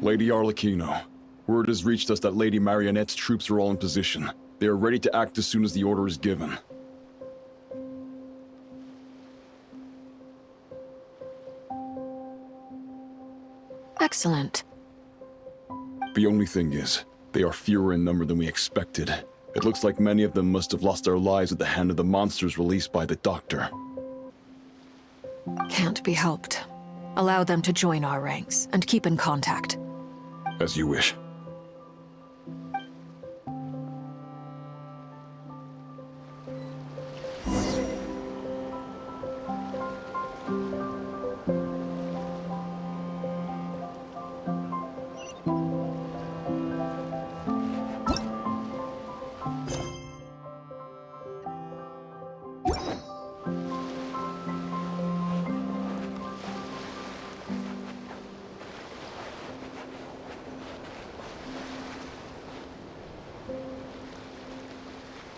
Lady Arlecchino, word has reached us that Lady Marionette's troops are all in position. They are ready to act as soon as the order is given. Excellent. The only thing is, they are fewer in number than we expected. It looks like many of them must have lost their lives at the hand of the monsters released by the Doctor. Can't be helped. Allow them to join our ranks, and keep in contact. As you wish.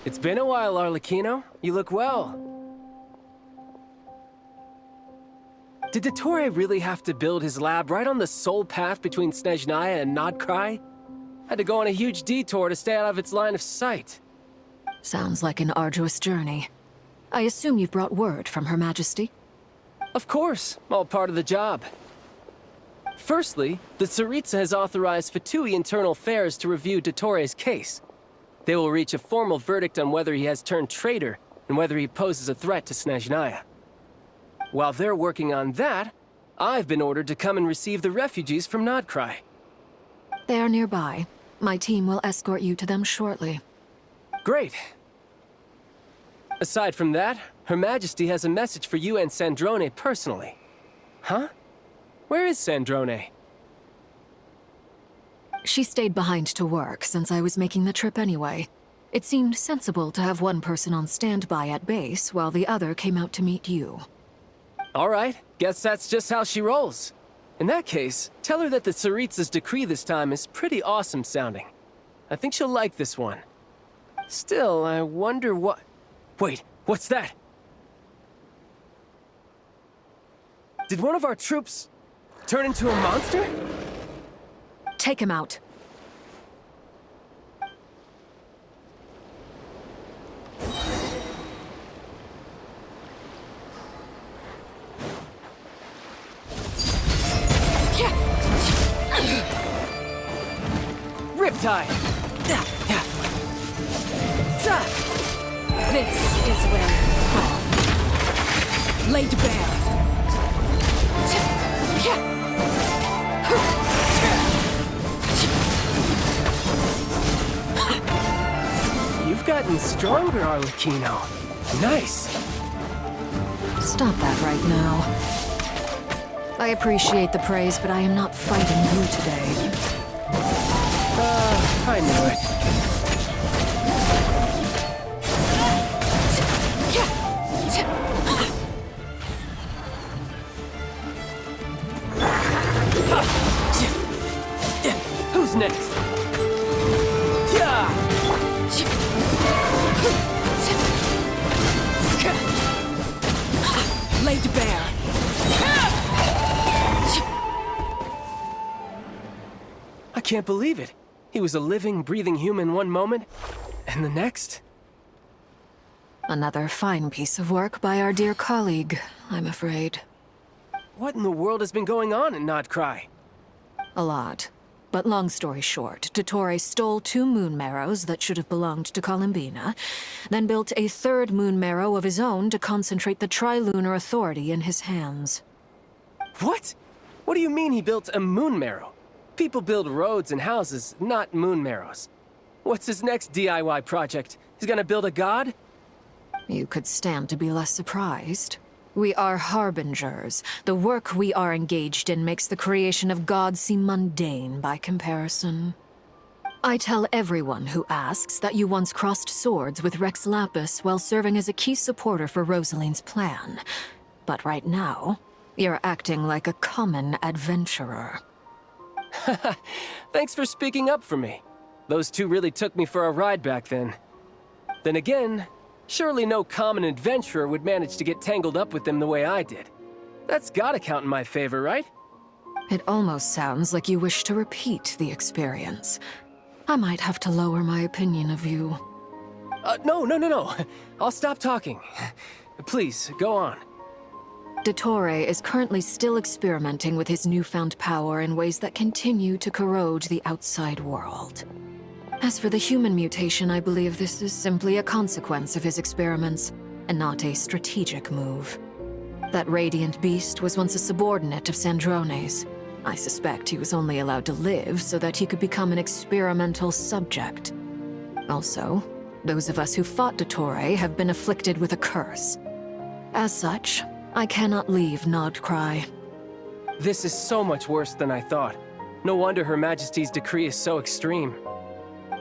It's been a while, Arlecchino. You look well. Did Dottore really have to build his lab right on the sole path between Snezhnaya and Nodcry? Had to go on a huge detour to stay out of its line of sight. Sounds like an arduous journey. I assume you've brought word from Her Majesty? Of course, all part of the job. Firstly, the Tsaritsa has authorized Fatui Internal Affairs to review Dottore's case. They will reach a formal verdict on whether he has turned traitor and whether he poses a threat to Snezhnaya. While they're working on that, I've been ordered to come and receive the refugees from Nodcry. They are nearby. My team will escort you to them shortly. Great. Aside from that, Her Majesty has a message for you and Sandrone personally. Huh? Where is Sandrone? She stayed behind to work since I was making the trip anyway. It seemed sensible to have one person on standby at base while the other came out to meet you. All right, guess that's just how she rolls. In that case, tell her that the Tsaritsa's decree this time is pretty awesome sounding. I think she'll like this one. Still, I wonder what... Wait, what's that? Did one of our troops turn into a monster? Take him out. Riptide! This is where you fall. Laid bare. You've gotten stronger, Arlecchino. Nice. Stop that right now. I appreciate the praise, but I am not fighting you today. I knew it. Who's next? Laid bare. I can't believe it. He was a living, breathing human one moment, and the next? Another fine piece of work by our dear colleague, I'm afraid. What in the world has been going on in Nodcry? A lot. But long story short, Dottore stole 2 moon marrows that should have belonged to Columbina, then built a 3rd moon marrow of his own to concentrate the Trilunar Authority in his hands. What? What do you mean he built a moon marrow? People build roads and houses, not moon marrows. What's his next DIY project? He's gonna build a god? You could stand to be less surprised. We are harbingers. The work we are engaged in makes the creation of gods seem mundane by comparison. I tell everyone who asks that you once crossed swords with Rex Lapis while serving as a key supporter for Rosaline's plan. But right now, you're acting like a common adventurer. Thanks for speaking up for me. Those 2 really took me for a ride back then. Then again, surely no common adventurer would manage to get tangled up with them the way I did. That's gotta count in my favor, right? It almost sounds like you wish to repeat the experience. I might have to lower my opinion of you. No. I'll stop talking. Please, go on. Dottore is currently still experimenting with his newfound power in ways that continue to corrode the outside world. As for the human mutation, I believe this is simply a consequence of his experiments, and not a strategic move. That radiant beast was once a subordinate of Sandrone's. I suspect he was only allowed to live so that he could become an experimental subject. Also, those of us who fought Dottore have been afflicted with a curse. As such, I cannot leave Nodcry. This is so much worse than I thought. No wonder Her Majesty's decree is so extreme.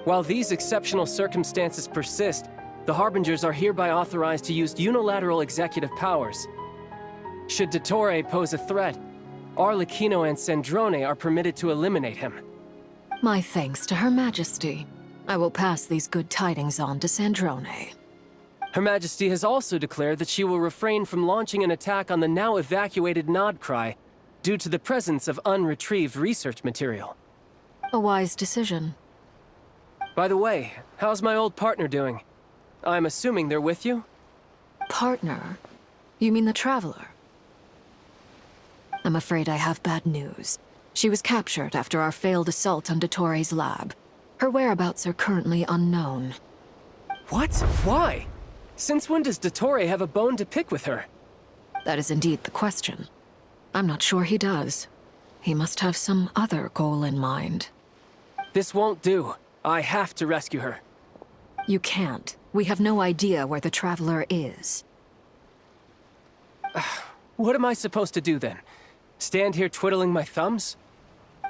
While these exceptional circumstances persist, the Harbingers are hereby authorized to use unilateral executive powers. Should Dottore pose a threat, Arlecchino and Sandrone are permitted to eliminate him. My thanks to Her Majesty. I will pass these good tidings on to Sandrone. Her Majesty has also declared that she will refrain from launching an attack on the now evacuated Nodcry due to the presence of unretrieved research material. A wise decision. By the way, how's my old partner doing? I'm assuming they're with you? Partner? You mean the Traveler? I'm afraid I have bad news. She was captured after our failed assault on Dottore's lab. Her whereabouts are currently unknown. What? Why? Since when does Dottore have a bone to pick with her? That is indeed the question. I'm not sure he does. He must have some other goal in mind. This won't do. I have to rescue her. You can't. We have no idea where the Traveler is. What am I supposed to do then? Stand here twiddling my thumbs?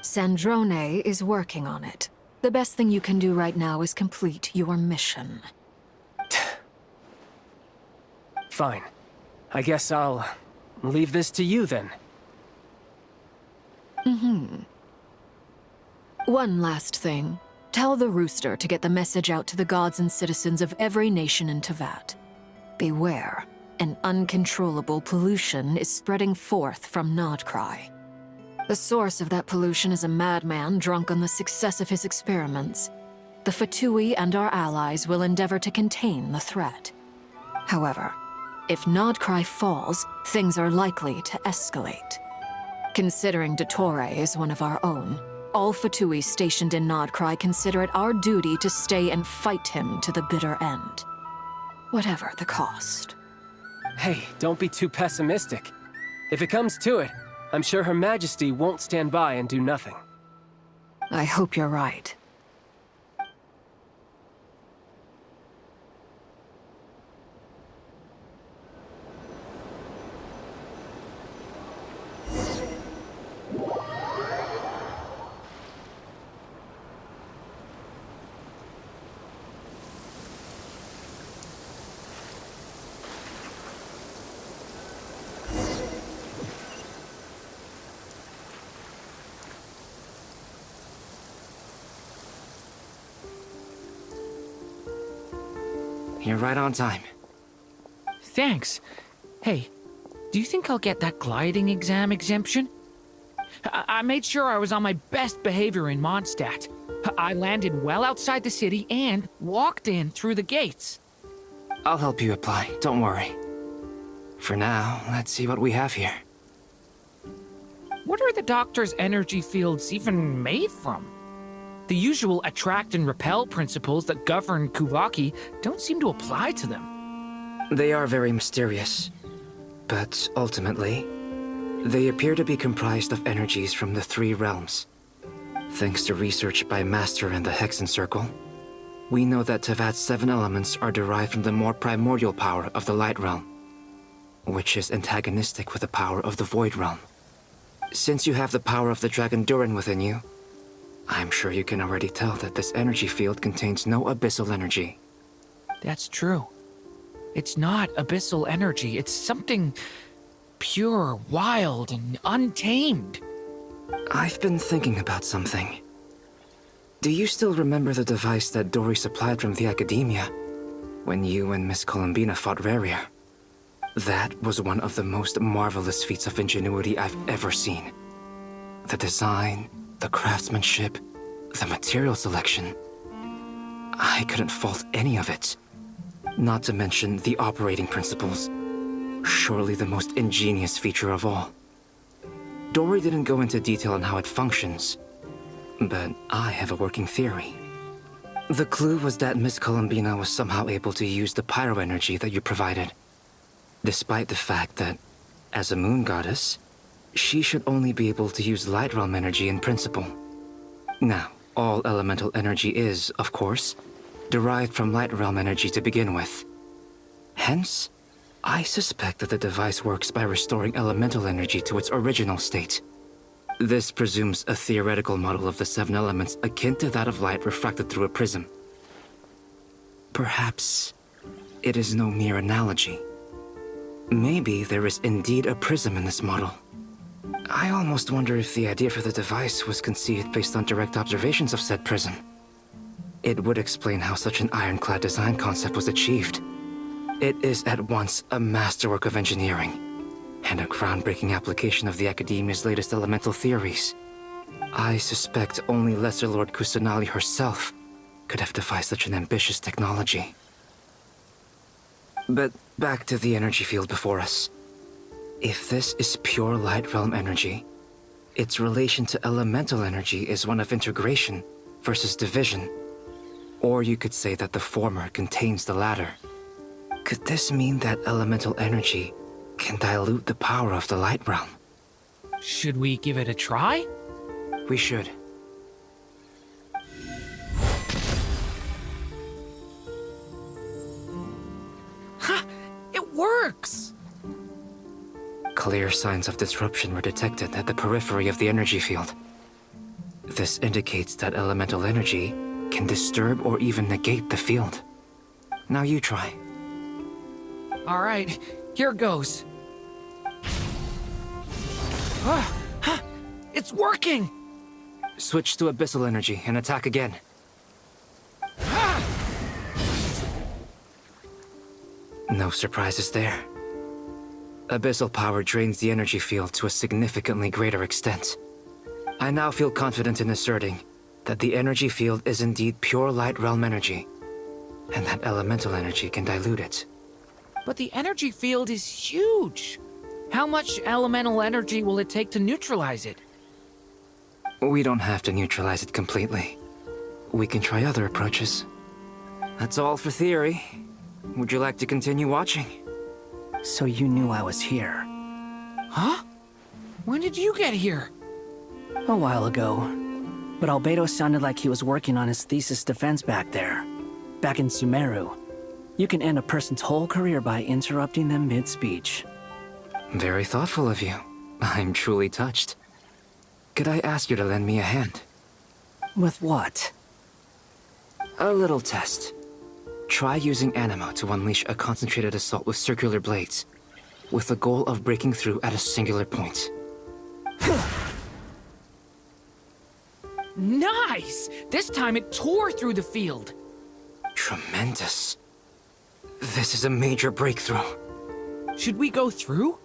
Sandrone is working on it. The best thing you can do right now is complete your mission. Fine. I guess I'll leave this to you then. One last thing. Tell the Rooster to get the message out to the gods and citizens of every nation in Teyvat. Beware. An uncontrollable pollution is spreading forth from Nodcry. The source of that pollution is a madman drunk on the success of his experiments. The Fatui and our allies will endeavor to contain the threat. However, if Nodcry falls, things are likely to escalate. Considering Dottore is one of our own, all Fatui stationed in Nodcry consider it our duty to stay and fight him to the bitter end. Whatever the cost. Hey, don't be too pessimistic. If it comes to it, I'm sure Her Majesty won't stand by and do nothing. I hope you're right. You're right on time. Thanks. Hey, do you think I'll get that gliding exam exemption? I made sure I was on my best behavior in Mondstadt. I landed well outside the city and walked in through the gates. I'll help you apply, don't worry. For now, let's see what we have here. What are the doctor's energy fields even made from? The usual attract and repel principles that govern Kuvaki don't seem to apply to them. They are very mysterious, but ultimately, they appear to be comprised of energies from the three realms. Thanks to research by Master in the Hexen Circle, we know that Teyvat's 7 elements are derived from the more primordial power of the Light Realm, which is antagonistic with the power of the Void Realm. Since you have the power of the Dragon Durin within you, I'm sure you can already tell that this energy field contains no abyssal energy. That's true. It's not abyssal energy, it's something pure, wild, and untamed. I've been thinking about something. Do you still remember the device that Dory supplied from the Academia when you and Miss Columbina fought Rarier? That was one of the most marvelous feats of ingenuity I've ever seen. The design, the craftsmanship, the material selection. I couldn't fault any of it. Not to mention the operating principles. Surely the most ingenious feature of all. Dory didn't go into detail on how it functions, but I have a working theory. The clue was that Miss Columbina was somehow able to use the pyro energy that you provided, despite the fact that, as a moon goddess, she should only be able to use light realm energy in principle. Now, all elemental energy is, of course, derived from light realm energy to begin with. Hence, I suspect that the device works by restoring elemental energy to its original state. This presumes a theoretical model of the 7 elements akin to that of light refracted through a prism. Perhaps it is no mere analogy. Maybe there is indeed a prism in this model. I almost wonder if the idea for the device was conceived based on direct observations of said prism. It would explain how such an ironclad design concept was achieved. It is at once a masterwork of engineering and a groundbreaking application of the Academia's latest elemental theories. I suspect only Lesser Lord Kusanali herself could have devised such an ambitious technology. But back to the energy field before us. If this is pure light realm energy, its relation to elemental energy is one of integration versus division. Or you could say that the former contains the latter. Could this mean that elemental energy can dilute the power of the light realm? Should we give it a try? We should. Ha! It works! Clear signs of disruption were detected at the periphery of the energy field. This indicates that elemental energy can disturb or even negate the field. Now you try. All right, here goes. It's working! Switch to abyssal energy and attack again. No surprises there. Abyssal power drains the energy field to a significantly greater extent. I now feel confident in asserting that the energy field is indeed pure light realm energy, and that elemental energy can dilute it. But the energy field is huge. How much elemental energy will it take to neutralize it? We don't have to neutralize it completely. We can try other approaches. That's all for theory. Would you like to continue watching? So you knew I was here. Huh? When did you get here? A while ago. But Albedo sounded like he was working on his thesis defense back there. Back in Sumeru. You can end a person's whole career by interrupting them mid-speech. Very thoughtful of you. I'm truly touched. Could I ask you to lend me a hand? With what? A little test. Try using Anima to unleash a concentrated assault with circular blades, with the goal of breaking through at a singular point. Nice! This time it tore through the field. Tremendous. This is a major breakthrough. Should we go through?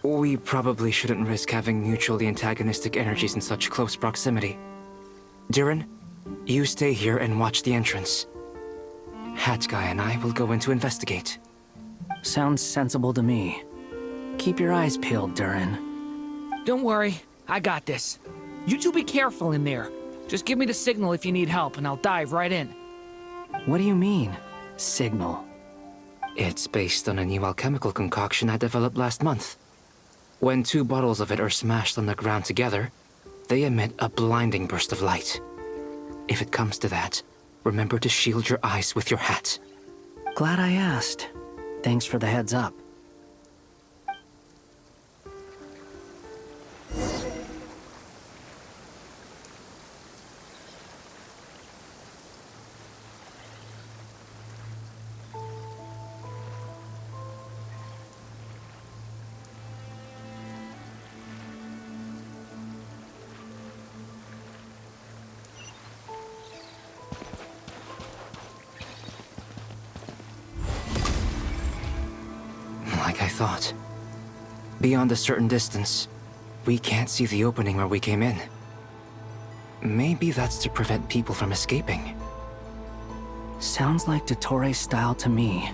We probably shouldn't risk having mutually antagonistic energies in such close proximity. Durin, you stay here and watch the entrance. Hat Guy and I will go in to investigate. Sounds sensible to me. Keep your eyes peeled, Durin. Don't worry, I got this. You two be careful in there. Just give me the signal if you need help and I'll dive right in. What do you mean, signal? It's based on a new alchemical concoction I developed last month. When 2 bottles of it are smashed on the ground together, they emit a blinding burst of light. If it comes to that, remember to shield your eyes with your hat. Glad I asked. Thanks for the heads up. Like I thought. Beyond a certain distance, we can't see the opening where we came in. Maybe that's to prevent people from escaping. Sounds like Dottore style to me.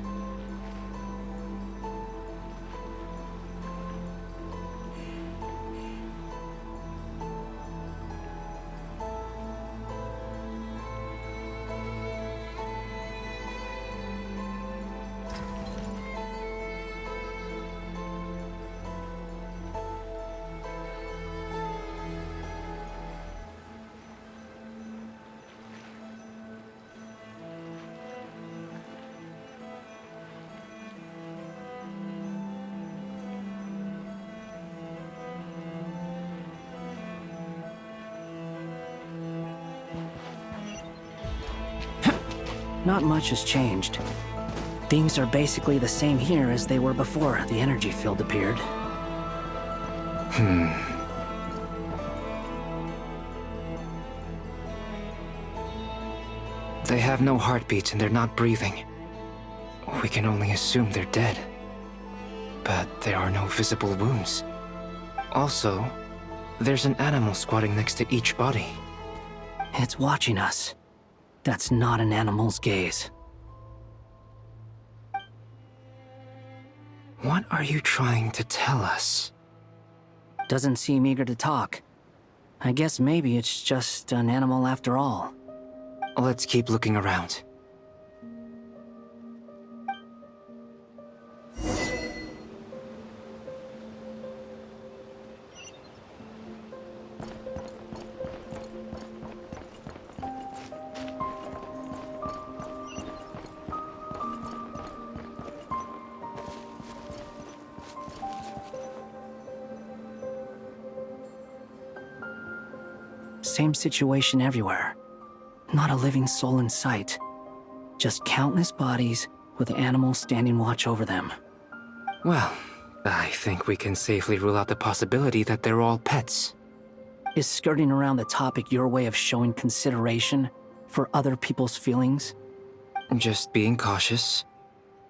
Not much has changed. Things are basically the same here as they were before the energy field appeared. They have no heartbeats and they're not breathing. We can only assume they're dead. But there are no visible wounds. Also, there's an animal squatting next to each body. It's watching us. That's not an animal's gaze. What are you trying to tell us? Doesn't seem eager to talk. I guess maybe it's just an animal after all. Let's keep looking around. Same situation everywhere. Not a living soul in sight. Just countless bodies with animals standing watch over them. Well, I think we can safely rule out the possibility that they're all pets. Is skirting around the topic your way of showing consideration for other people's feelings? Just being cautious.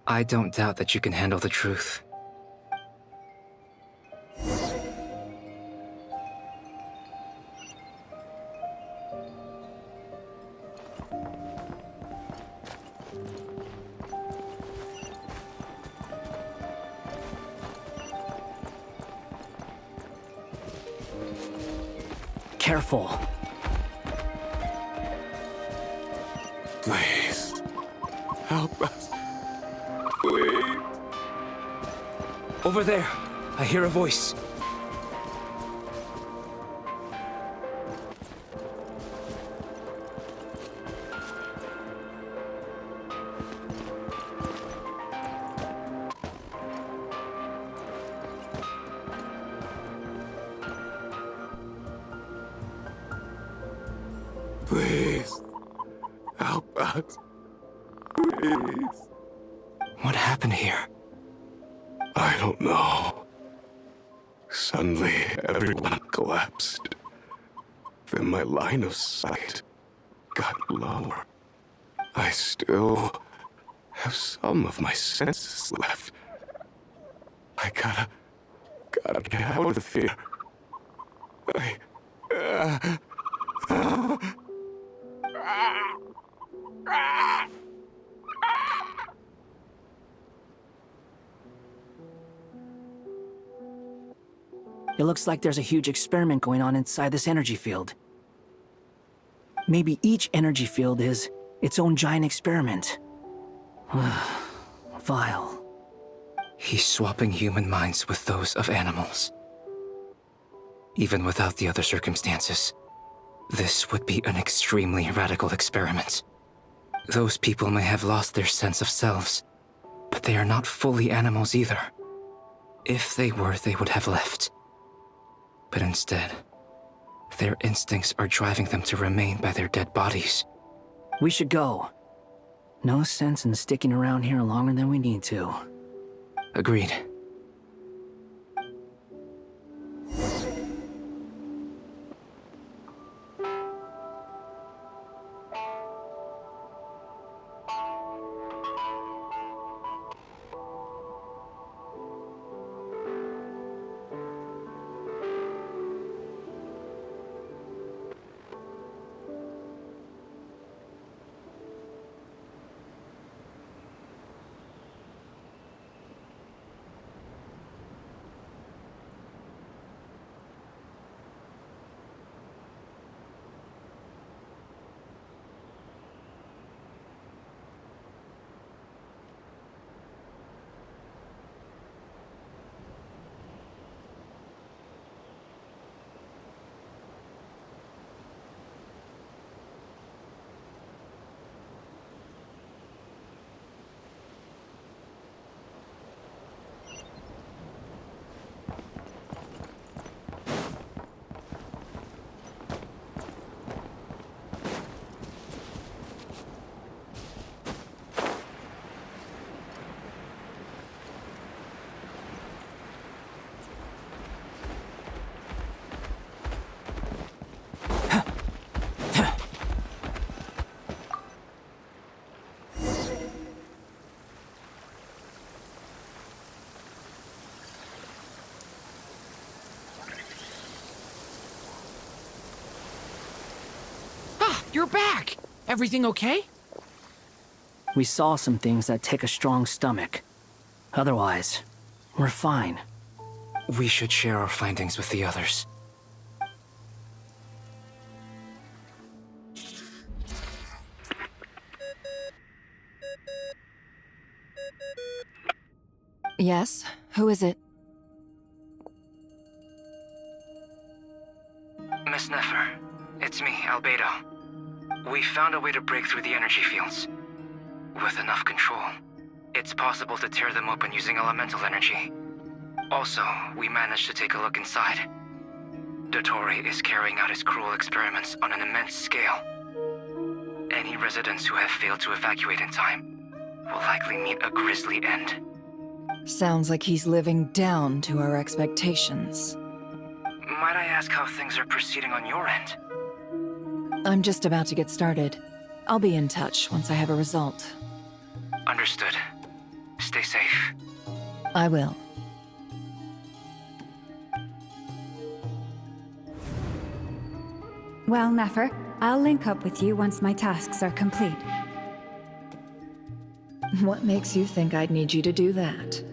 I don't doubt that you can handle the truth. Careful. Please. Help us. Please. Over there, I hear a voice. Please. Help us. Please. What happened here? I don't know. Suddenly, everyone collapsed. Then my line of sight got lower. I still have some of my senses left. I gotta get out of here. It looks like there's a huge experiment going on inside this energy field. Maybe each energy field is its own giant experiment. Vile. He's swapping human minds with those of animals. Even without the other circumstances, this would be an extremely radical experiment. Those people may have lost their sense of selves, but they are not fully animals either. If they were, they would have left. But instead, their instincts are driving them to remain by their dead bodies. We should go. No sense in sticking around here longer than we need to. Agreed. You're back! Everything okay? We saw some things that take a strong stomach. Otherwise, we're fine. We should share our findings with the others. Yes? Who is it? Miss Nefer, it's me, Albedo. We found a way to break through the energy fields. With enough control, it's possible to tear them open using elemental energy. Also, we managed to take a look inside. Dottore is carrying out his cruel experiments on an immense scale. Any residents who have failed to evacuate in time will likely meet a grisly end. Sounds like he's living down to our expectations. Might I ask how things are proceeding on your end? I'm just about to get started. I'll be in touch once I have a result. Understood. Stay safe. I will. Well, Nefer, I'll link up with you once my tasks are complete. What makes you think I'd need you to do that?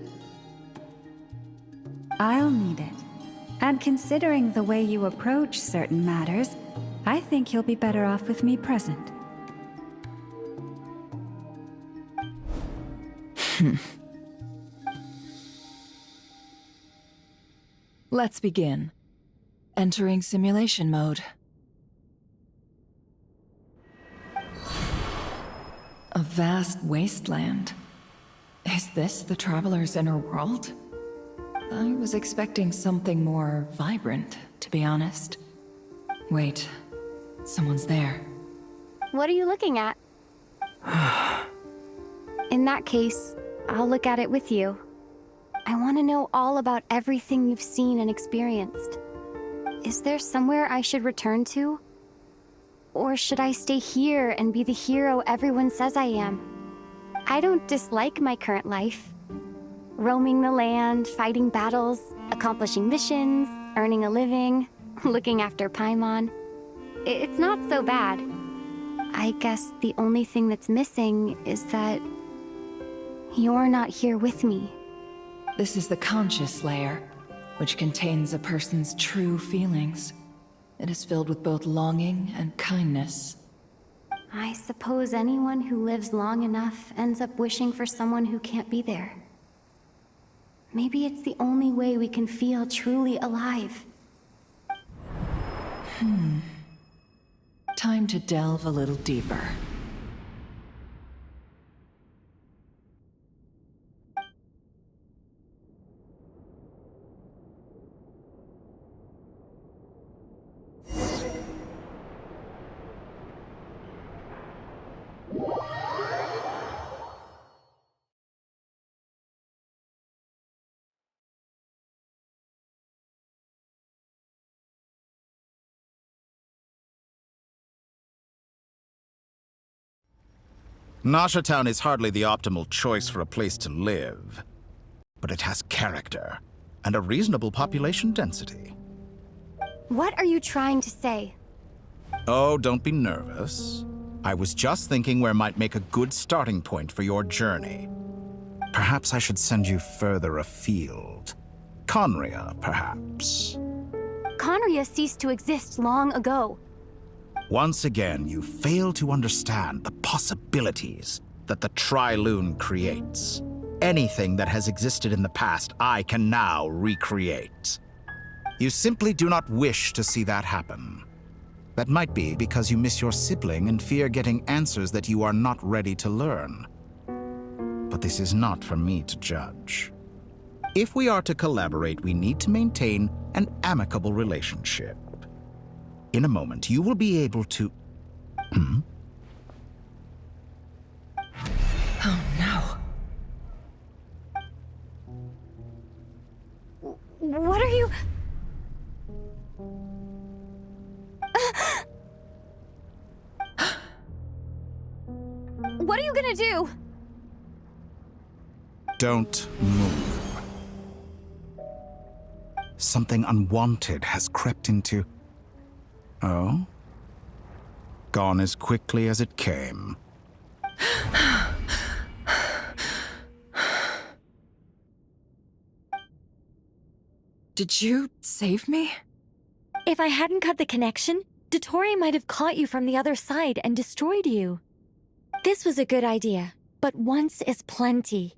I'll need it. And considering the way you approach certain matters, I think you'll be better off with me present. Let's begin. Entering simulation mode. A vast wasteland. Is this the Traveler's inner world? I was expecting something more vibrant, to be honest. Wait, someone's there. What are you looking at? In that case, I'll look at it with you. I want to know all about everything you've seen and experienced. Is there somewhere I should return to? Or should I stay here and be the hero everyone says I am? I don't dislike my current life. Roaming the land, fighting battles, accomplishing missions, earning a living, looking after Paimon. It's not so bad. I guess the only thing that's missing is that you're not here with me. This is the conscious layer, which contains a person's true feelings. It is filled with both longing and kindness. I suppose anyone who lives long enough ends up wishing for someone who can't be there. Maybe it's the only way we can feel truly alive. Time to delve a little deeper. Nasha Town is hardly the optimal choice for a place to live, but it has character and a reasonable population density. What are you trying to say? Oh, don't be nervous. I was just thinking where might make a good starting point for your journey. Perhaps I should send you further afield. Conria, perhaps. Conria ceased to exist long ago. Once again, you fail to understand the possibilities that the Tri-Lune creates. Anything that has existed in the past, I can now recreate. You simply do not wish to see that happen. That might be because you miss your sibling and fear getting answers that you are not ready to learn. But this is not for me to judge. If we are to collaborate, we need to maintain an amicable relationship. In a moment, you will be able to... Oh no. What are you... What are you gonna do? Don't move. Something unwanted has crept into... Oh? Gone as quickly as it came. Did you save me? If I hadn't cut the connection, Dottore might have caught you from the other side and destroyed you. This was a good idea, but once is plenty.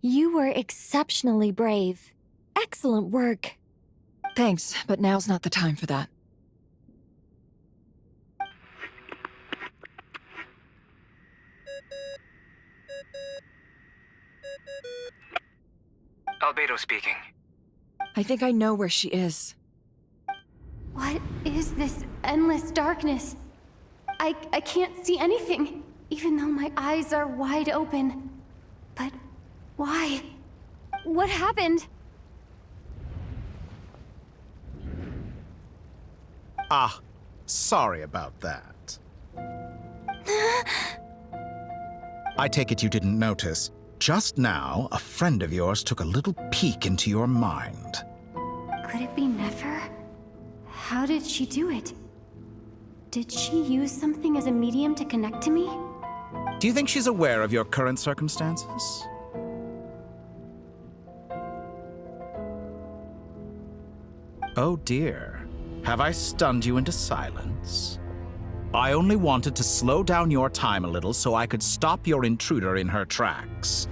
You were exceptionally brave. Excellent work. Thanks, but now's not the time for that. Albedo speaking. I think I know where she is. What is this endless darkness? I can't see anything, even though my eyes are wide open. But why? What happened? Ah, sorry about that. I take it you didn't notice. Just now, a friend of yours took a little peek into your mind. Could it be Nefer? How did she do it? Did she use something as a medium to connect to me? Do you think she's aware of your current circumstances? Oh dear. Have I stunned you into silence? I only wanted to slow down your time a little so I could stop your intruder in her tracks.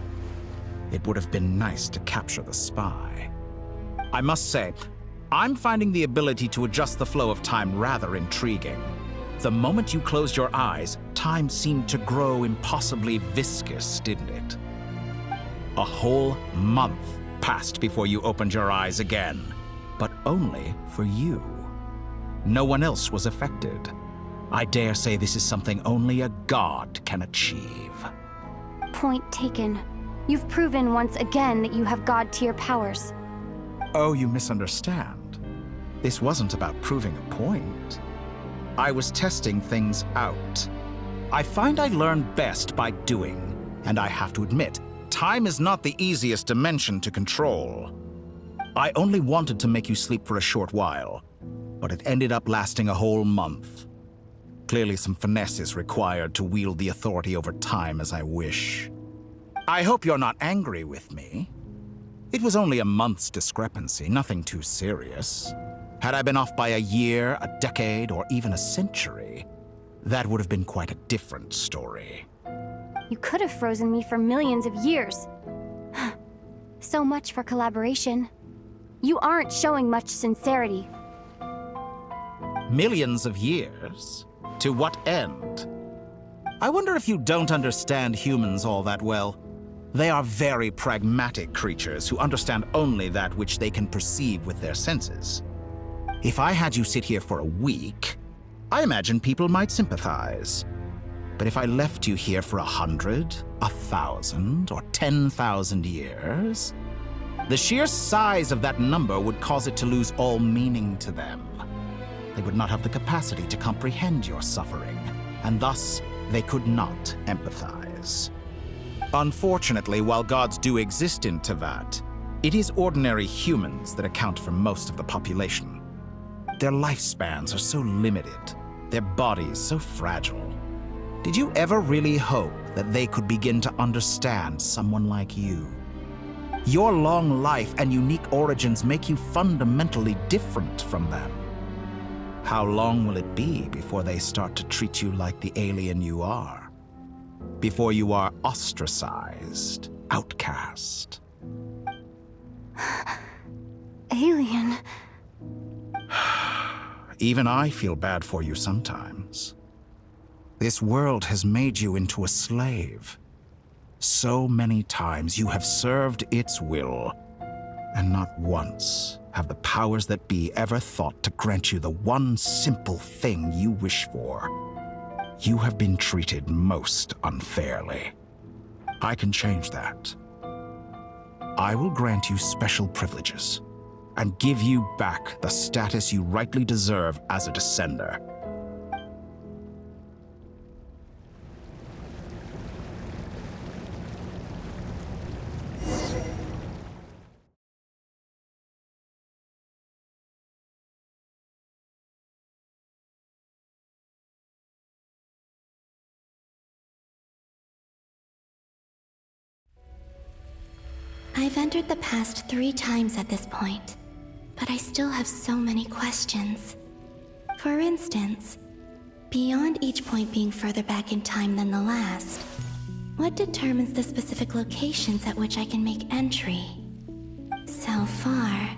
It would have been nice to capture the spy. I must say, I'm finding the ability to adjust the flow of time rather intriguing. The moment you closed your eyes, time seemed to grow impossibly viscous, didn't it? A whole month passed before you opened your eyes again, but only for you. No one else was affected. I dare say this is something only a god can achieve. Point taken. You've proven once again that you have god-tier powers. Oh, you misunderstand. This wasn't about proving a point. I was testing things out. I find I learn best by doing, and I have to admit, time is not the easiest dimension to control. I only wanted to make you sleep for a short while, but it ended up lasting a whole month. Clearly some finesse is required to wield the authority over time as I wish. I hope you're not angry with me. It was only a month's discrepancy, nothing too serious. Had I been off by a year, a decade, or even a century, that would have been quite a different story. You could have frozen me for millions of years. So much for collaboration. You aren't showing much sincerity. Millions of years? To what end? I wonder if you don't understand humans all that well. They are very pragmatic creatures who understand only that which they can perceive with their senses. If I had you sit here for a week, I imagine people might sympathize. But if I left you here for 100, 1,000, or 10,000 years, the sheer size of that number would cause it to lose all meaning to them. They would not have the capacity to comprehend your suffering, and thus they could not empathize. Unfortunately, while gods do exist in Tevat, it is ordinary humans that account for most of the population. Their lifespans are so limited, their bodies so fragile. Did you ever really hope that they could begin to understand someone like you? Your long life and unique origins make you fundamentally different from them. How long will it be before they start to treat you like the alien you are? Before you are ostracized, outcast? Alien. Even I feel bad for you sometimes. This world has made you into a slave. So many times you have served its will, and not once have the powers that be ever thought to grant you the one simple thing you wish for. You have been treated most unfairly. I can change that. I will grant you special privileges and give you back the status you rightly deserve as a descender. I've entered the past 3 times at this point, but I still have so many questions. For instance, beyond each point being further back in time than the last, what determines the specific locations at which I can make entry? So far,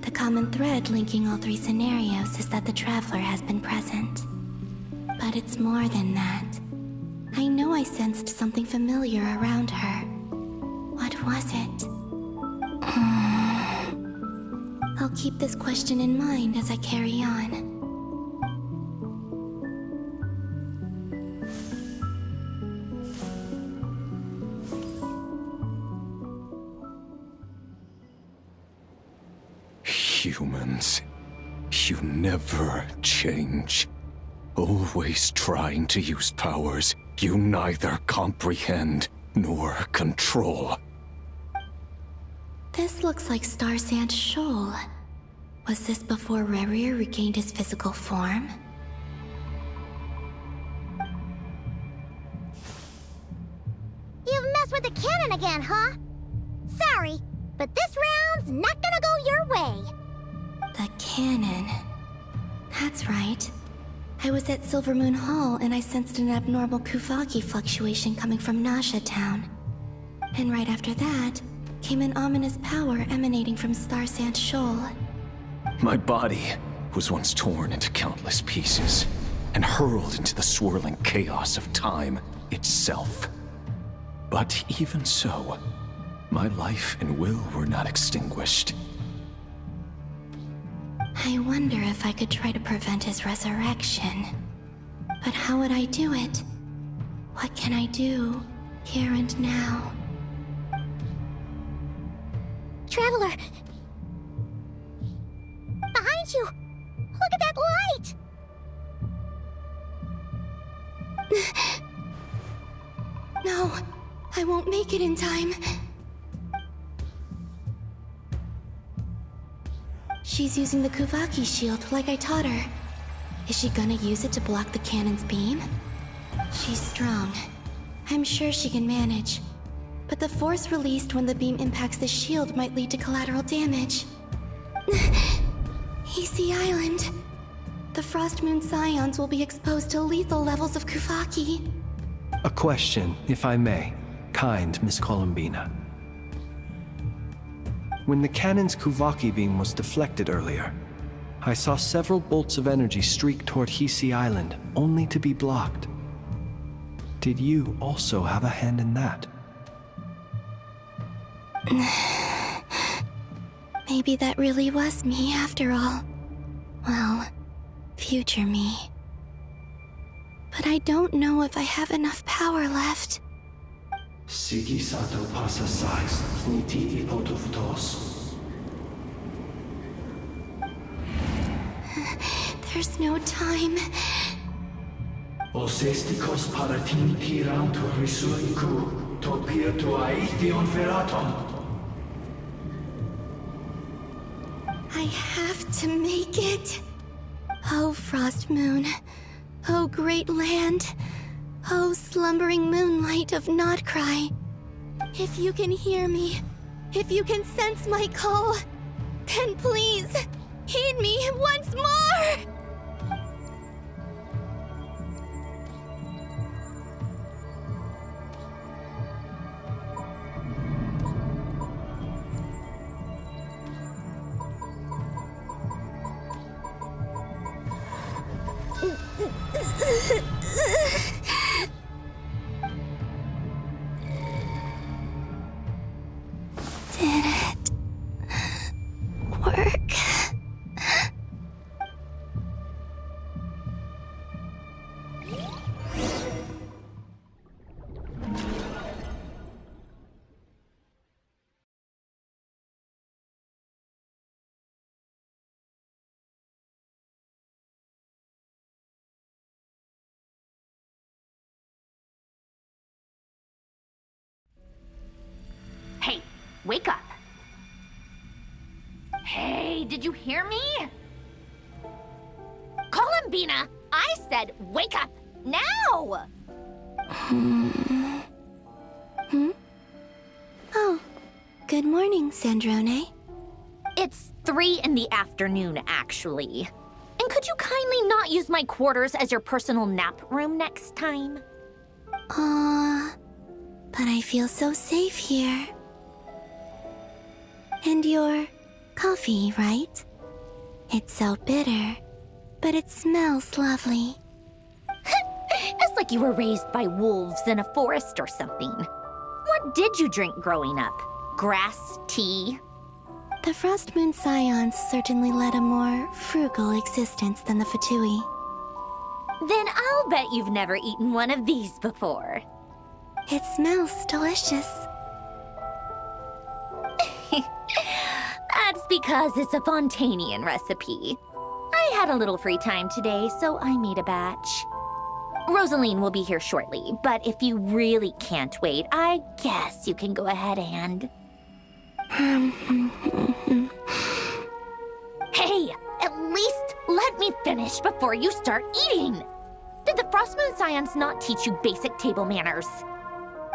the common thread linking all 3 scenarios is that the Traveler has been present. But it's more than that. I know I sensed something familiar around her. What was it? I'll keep this question in mind as I carry on. Humans, you never change. Always trying to use powers you neither comprehend nor control. This looks like Star Sand Shoal. Was this before Rerir regained his physical form? You've messed with the cannon again, huh? Sorry, but this round's not gonna go your way. The cannon. That's right. I was at Silvermoon Hall and I sensed an abnormal Kuvagi fluctuation coming from Nasha Town. And right after that, came an ominous power emanating from Star Sand Shoal. My body was once torn into countless pieces and hurled into the swirling chaos of time itself. But even so, my life and will were not extinguished. I wonder if I could try to prevent his resurrection. But how would I do it? What can I do, here and now? Traveler! Behind you! Look at that light! No, I won't make it in time. She's using the Kuvaki shield like I taught her. Is she gonna use it to block the cannon's beam? She's strong. I'm sure she can manage. But the force released when the beam impacts the shield might lead to collateral damage. Easy Island. The Frost Moon Scions will be exposed to lethal levels of Kuvaki. A question, if I may, kind Miss Columbina. When the cannon's Kuvaki beam was deflected earlier, I saw several bolts of energy streak toward Hisi Island, only to be blocked. Did you also have a hand in that? Maybe that really was me after all. Well, future me. But I don't know if I have enough power left. Sigi sato pasa sais, niti ipotuftos. There's no time. Osestikos paratin tirantu risuiku, topirtu aithion feraton. I have to make it. Oh, Frost Moon. Oh, great land. Oh, slumbering moonlight of Nodcry. If you can hear me, if you can sense my call, then please, heed me once more! Did it work? Hey, wake up. Hey, did you hear me? Columbina, I said wake up, now! Oh, good Good morning, Sandrone. It's 3 in the afternoon, actually. And could you kindly not use my quarters as your personal nap room next time? But I feel so safe here. And your coffee, right? It's so bitter, but it smells lovely. It's like you were raised by wolves in a forest or something. What did you drink growing up? Grass tea? The Frost Moon Scions certainly led a more frugal existence than the Fatui. Then I'll bet you've never eaten one of these before. It smells delicious. That's because it's a Fontanian recipe. I had a little free time today, so I made a batch. Rosaline will be here shortly, but if you really can't wait, I guess you can go ahead and... Hey, at least let me finish before you start eating! Did the Frost Moon Scions not teach you basic table manners?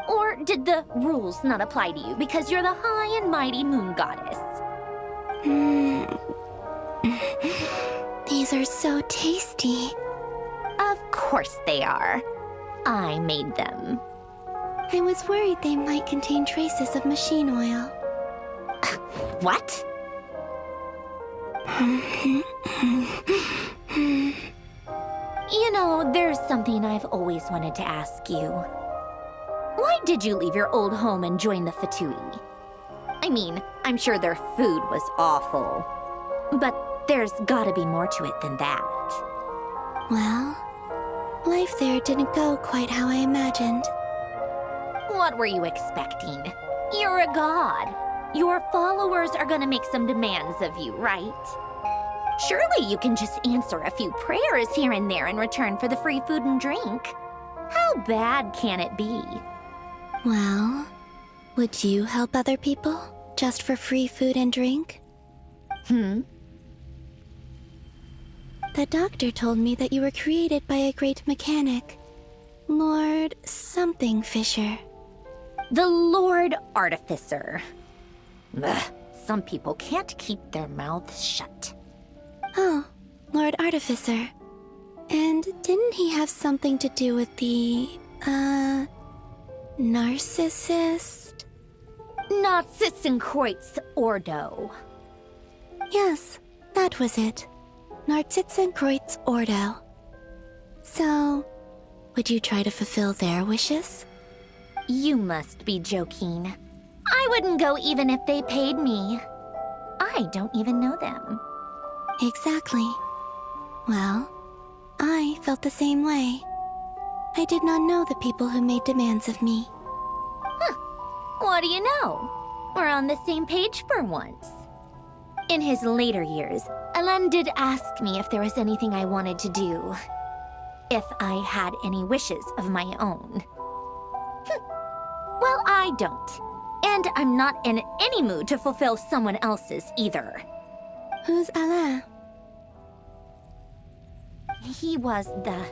Or did the rules not apply to you because you're the high and mighty moon goddess? These are so tasty. Of course they are. I made them. I was worried they might contain traces of machine oil. What? You know, there's something I've always wanted to ask you. Why did you leave your old home and join the Fatui? I mean, I'm sure their food was awful. But there's gotta be more to it than that. Well, life there didn't go quite how I imagined. What were you expecting? You're a god. Your followers are gonna make some demands of you, right? Surely you can just answer a few prayers here and there in return for the free food and drink. How bad can it be? Well, would you help other people just for free food and drink? The doctor told me that you were created by a great mechanic, Lord something Fisher. The Lord Artificer. Ugh, some people can't keep their mouths shut. Oh, Lord Artificer. And didn't he have something to do with the, narcissist? Narcissenkreuz Ordo. Yes, that was it. Narcissenkreuz Ordo. So, would you try to fulfill their wishes? You must be joking. I wouldn't go even if they paid me. I don't even know them. Exactly. Well, I felt the same way. I did not know the people who made demands of me. What do you know? We're on the same page for once. In his later years, Alan did ask me if there was anything I wanted to do. If I had any wishes of my own. Well, I don't. And I'm not in any mood to fulfill someone else's either. Who's Alain? He was the...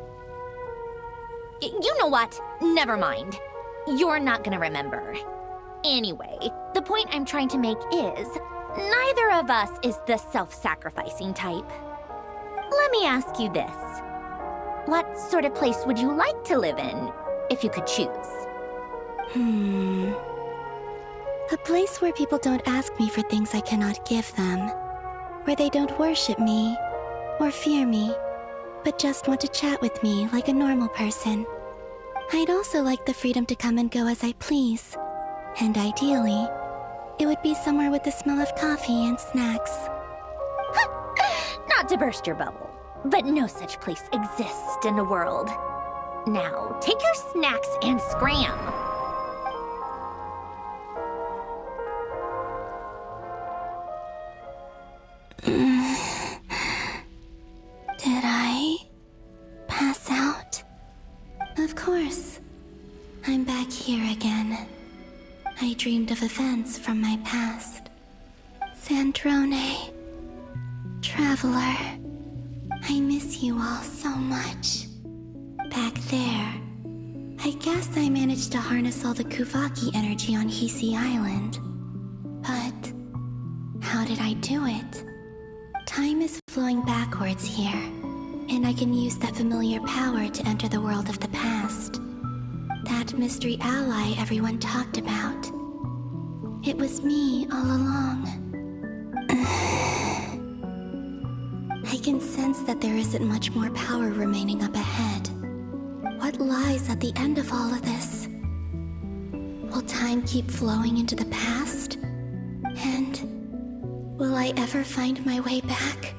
You know what? Never mind. You're not gonna remember. Anyway, the point I'm trying to make is, neither of us is the self-sacrificing type. Let me ask you this. What sort of place would you like to live in, if you could choose? A place where people don't ask me for things I cannot give them. Where they don't worship me, or fear me, but just want to chat with me like a normal person. I'd also like the freedom to come and go as I please. And ideally, it would be somewhere with the smell of coffee and snacks. Not to burst your bubble, but no such place exists in the world. Now, take your snacks and scram. Did I pass out? Of course. I'm back here again. I dreamed of events from my past. Sandrone. Traveler. I miss you all so much. Back there, I guess I managed to harness all the Kuvaki energy on Hisi Island. did I do it? Time is flowing backwards here, and I can use that familiar power to enter the world of the past. That mystery ally everyone talked about. It was me all along. I can sense that there isn't much more power remaining up ahead. What lies at the end of all of this? Will time keep flowing into the past? And will I ever find my way back?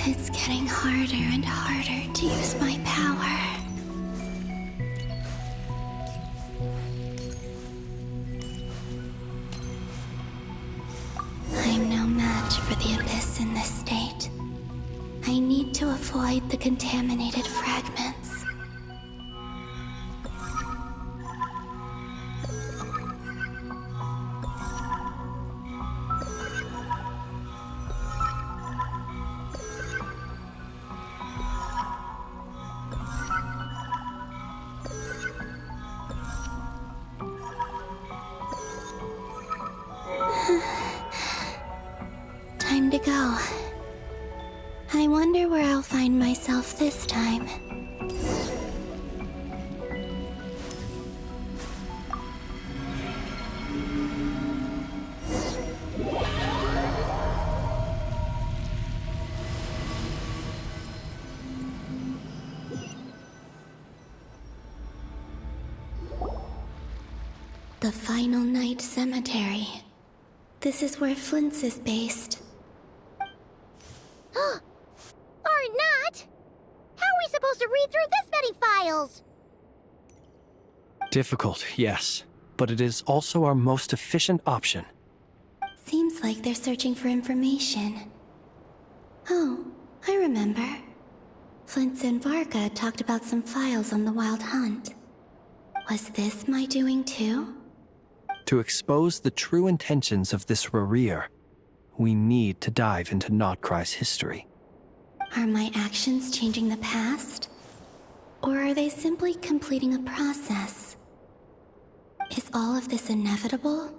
It's getting harder and harder to use my power. I'm no match for the Abyss in this state. I need to avoid the contaminated fragments. Time to go. I wonder where I'll find myself this time. The Final Night Cemetery. This is where Flint's is based. Or not! How are we supposed to read through this many files? Difficult, yes, but it is also our most efficient option. Seems like they're searching for information. Oh, I remember. Flint and Varga talked about some files on the Wild Hunt. Was this my doing too? To expose the true intentions of this Rereer, we need to dive into Notcry's history. Are my actions changing the past? Or are they simply completing a process? Is all of this inevitable?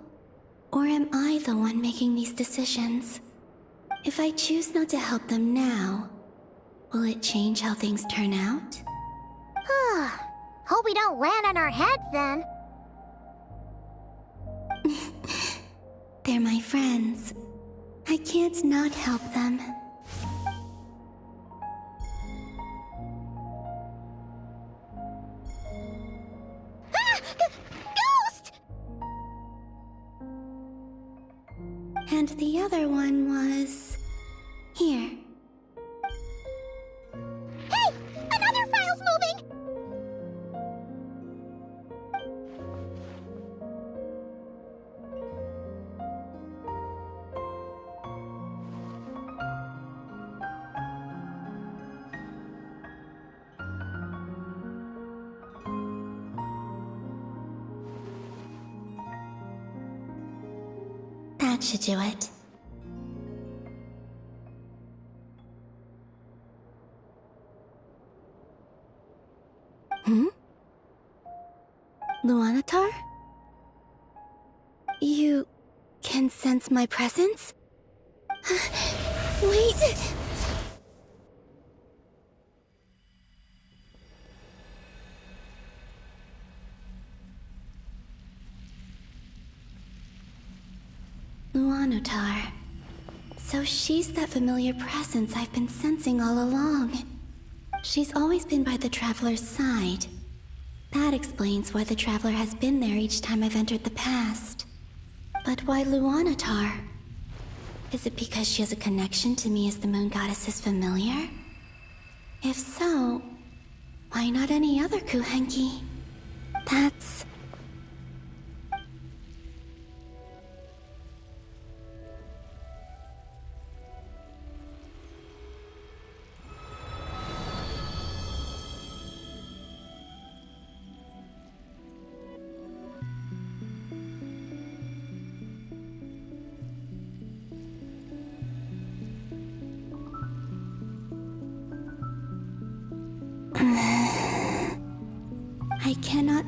Or am I the one making these decisions? If I choose not to help them now, will it change how things turn out? Hope we don't land on our heads then. They're my friends. I can't not help them. Ghost! And the other one was... here. Hey! Another file's moving! That should do it. Luanatar? You can sense my presence? Wait! Luanatar. So she's that familiar presence I've been sensing all along. She's always been by the Traveler's side. That explains why the Traveler has been there each time I've entered the past. But why Luanatar? Is it because she has a connection to me as the Moon Goddess's familiar? If so, why not any other Kuhenki? That's...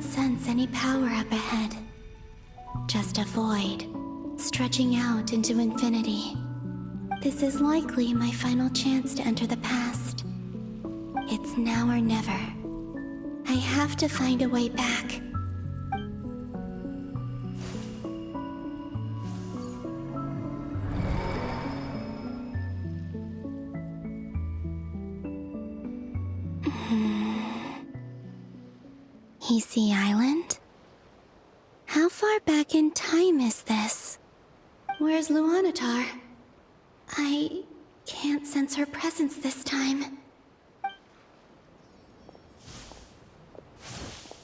cannot sense any power up ahead. Just a void, stretching out into infinity. This is likely my final chance to enter the past. It's now or never. I have to find a way back. VII Island? How far back in time is this? Where's Luanatar? I can't sense her presence this time.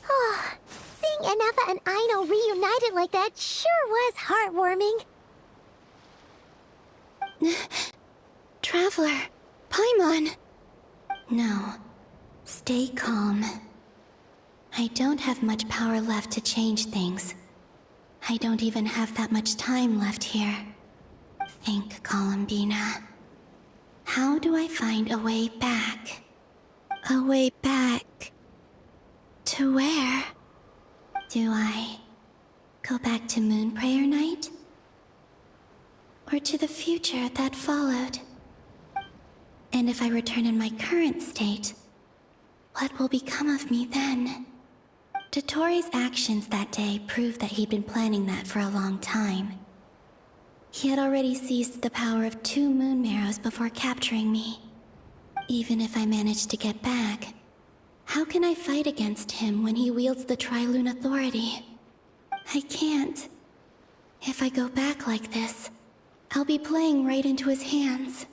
Oh, seeing Anafa and Aino reunited like that sure was heartwarming. Traveler, Paimon. No, stay calm. I don't have much power left to change things. I don't even have that much time left here. Think, Columbina. How do I find a way back? A way back... to where? Do I go back to Moon Prayer Night? Or to the future that followed? And if I return in my current state, what will become of me then? Dotori's actions that day proved that he'd been planning that for a long time. He had already seized the power of 2 moon marrows before capturing me. Even if I managed to get back, how can I fight against him when he wields the Tri-Lune authority? I can't. If I go back like this, I'll be playing right into his hands.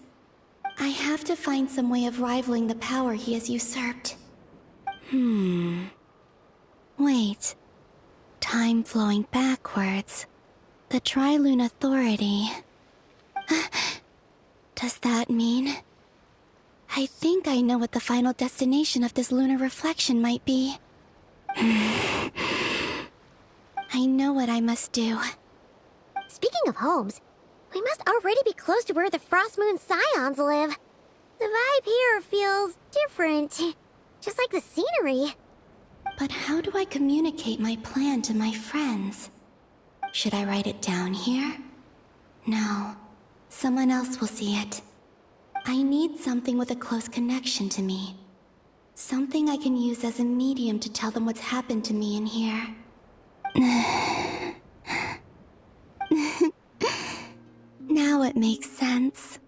I have to find some way of rivaling the power he has usurped. Wait. Time flowing backwards. The Tri-Lune authority. Does that mean... I think I know what the final destination of this lunar reflection might be. I know what I must do. Speaking of homes, we must already be close to where the Frost Moon Scions live. The vibe here feels different, just like the scenery. But how do I communicate my plan to my friends? Should I write it down here? No. Someone else will see it. I need something with a close connection to me. Something I can use as a medium to tell them what's happened to me in here. Now it makes sense.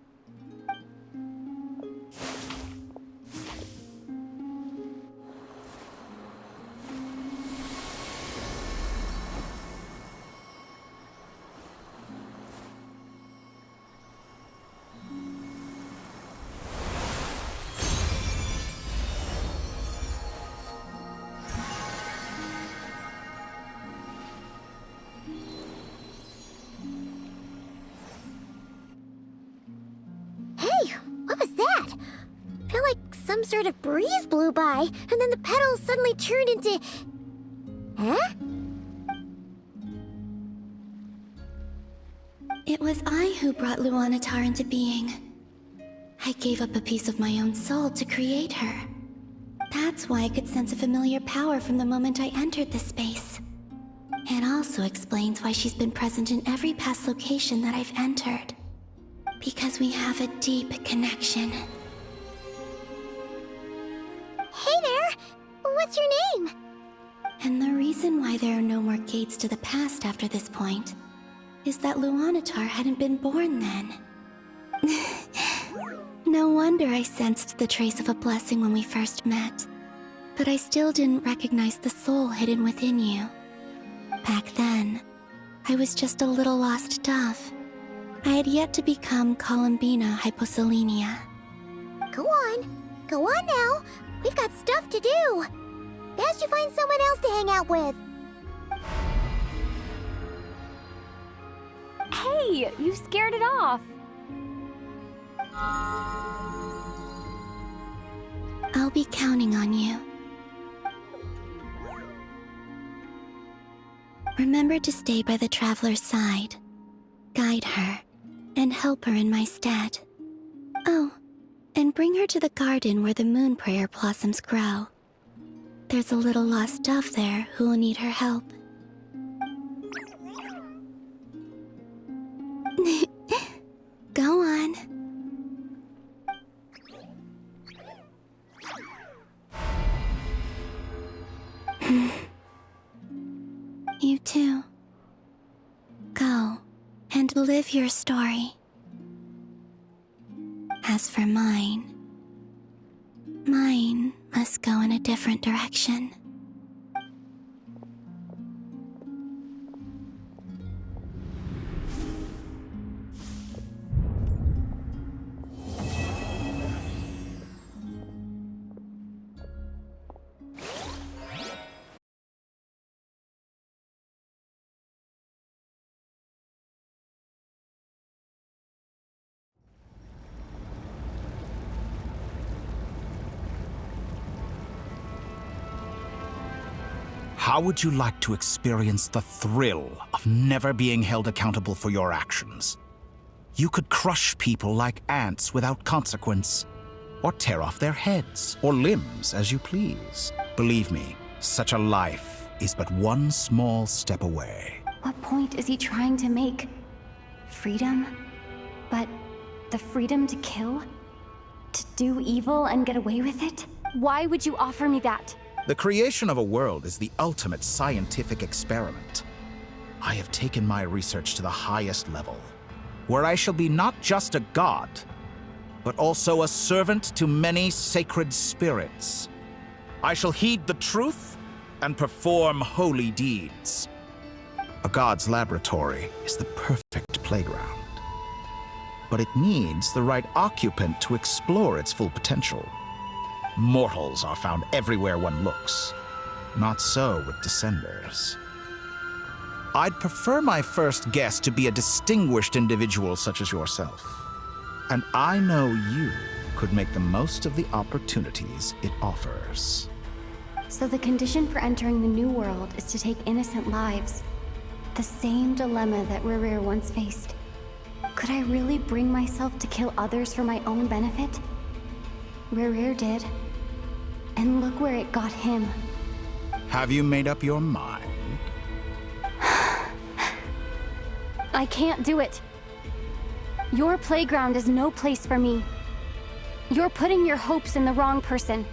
Some sort of breeze blew by, and then the petals suddenly turned into... Huh? It was I who brought Luanatar into being. I gave up a piece of my own soul to create her. That's why I could sense a familiar power from the moment I entered this space. It also explains why she's been present in every past location that I've entered. Because we have a deep connection. Hey there! What's your name? And the reason why there are no more gates to the past after this point is that Luanatar hadn't been born then. No wonder I sensed the trace of a blessing when we first met. But I still didn't recognize the soul hidden within you. Back then, I was just a little lost dove. I had yet to become Columbina Hyposelenia. Go on now. We've got stuff to do. Best you find someone else to hang out with. Hey, you scared it off. I'll be counting on you. Remember to stay by the traveler's side, guide her, and help her in my stead. Oh, and bring her to the garden where the moon prayer blossoms grow. There's a little lost dove there who will need her help. Go on. You too. Go and live your story. As for mine must go in a different direction. How would you like to experience the thrill of never being held accountable for your actions? You could crush people like ants without consequence, or tear off their heads or limbs as you please. Believe me, such a life is but one small step away. What point is he trying to make? Freedom? But the freedom to kill? To do evil and get away with it? Why would you offer me that? The creation of a world is the ultimate scientific experiment. I have taken my research to the highest level, where I shall be not just a god, but also a servant to many sacred spirits. I shall heed the truth and perform holy deeds. A god's laboratory is the perfect playground, but it needs the right occupant to explore its full potential. Mortals are found everywhere one looks. Not so with Descenders. I'd prefer my first guest to be a distinguished individual such as yourself. And I know you could make the most of the opportunities it offers. So the condition for entering the new world is to take innocent lives. The same dilemma that Rerir once faced. Could I really bring myself to kill others for my own benefit? Rerir did. And look where it got him. Have you made up your mind? I can't do it. Your playground is no place for me. You're putting your hopes in the wrong person.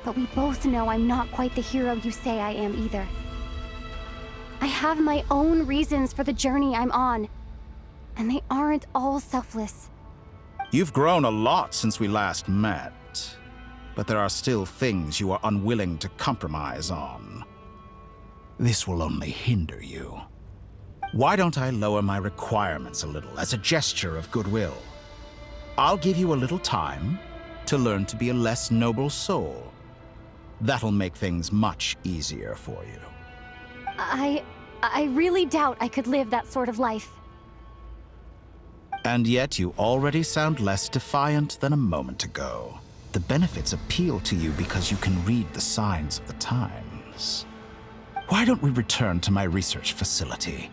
But we both know I'm not quite the hero you say I am either. I have my own reasons for the journey I'm on. And they aren't all selfless. You've grown a lot since we last met. But there are still things you are unwilling to compromise on. This will only hinder you. Why don't I lower my requirements a little as a gesture of goodwill? I'll give you a little time to learn to be a less noble soul. That'll make things much easier for you. I really doubt I could live that sort of life. And yet you already sound less defiant than a moment ago. The benefits appeal to you because you can read the signs of the times. Why don't we return to my research facility?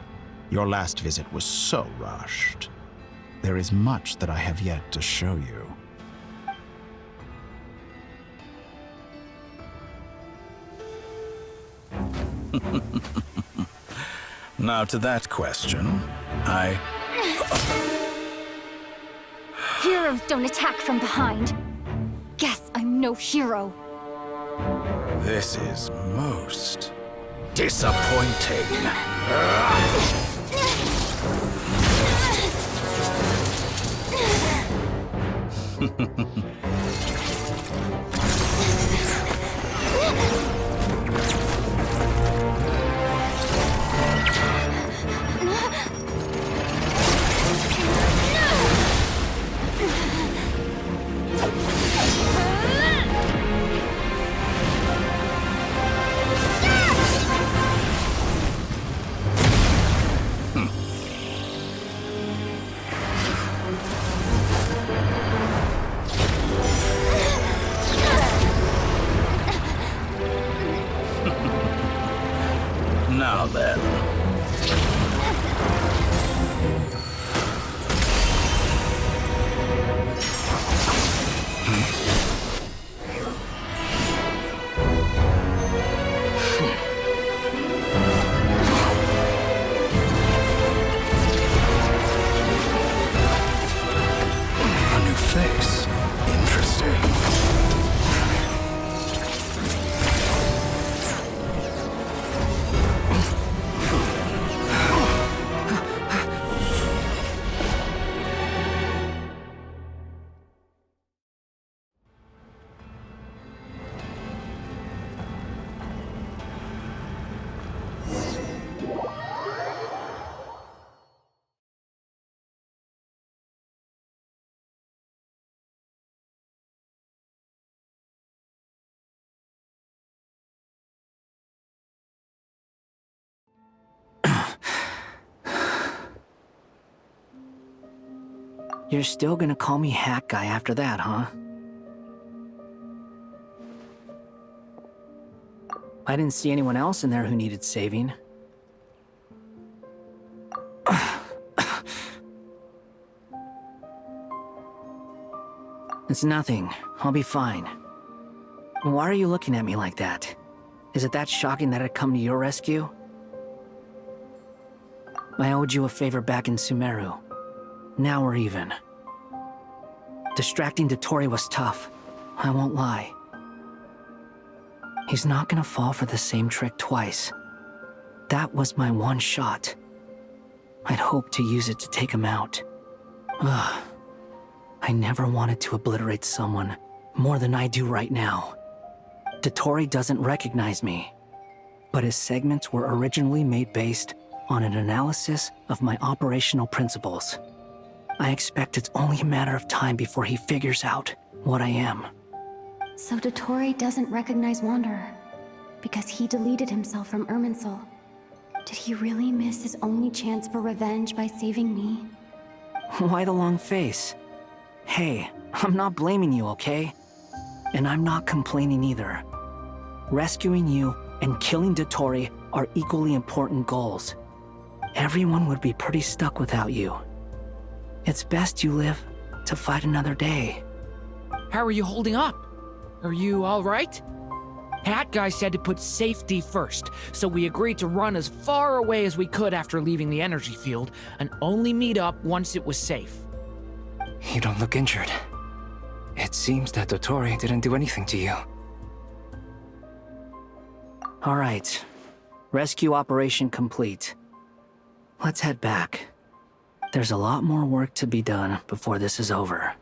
Your last visit was so rushed. There is much that I have yet to show you. Now to that question, Heroes don't attack from behind. Guess I'm no hero. This is most disappointing. You're still gonna call me Hat Guy after that, huh? I didn't see anyone else in there who needed saving. It's nothing. I'll be fine. Why are you looking at me like that? Is it that shocking that I'd come to your rescue? I owed you a favor back in Sumeru. Now we're even. Distracting Dotori was tough. I won't lie. He's not gonna fall for the same trick twice. That was my one shot. I'd hoped to use it to take him out. Ugh. I never wanted to obliterate someone more than I do right now. Dotori doesn't recognize me, but his segments were originally made based on an analysis of my operational principles. I expect it's only a matter of time before he figures out what I am. So Dotori doesn't recognize Wanderer because he deleted himself from Irminsul. Did he really miss his only chance for revenge by saving me? Why the long face? Hey, I'm not blaming you, okay? And I'm not complaining either. Rescuing you and killing Dotori are equally important goals. Everyone would be pretty stuck without you. It's best you live to fight another day. How are you holding up? Are you all right? Hat Guy said to put safety first, so we agreed to run as far away as we could after leaving the energy field, and only meet up once it was safe. You don't look injured. It seems that Dotori didn't do anything to you. All right. Rescue operation complete. Let's head back. There's a lot more work to be done before this is over.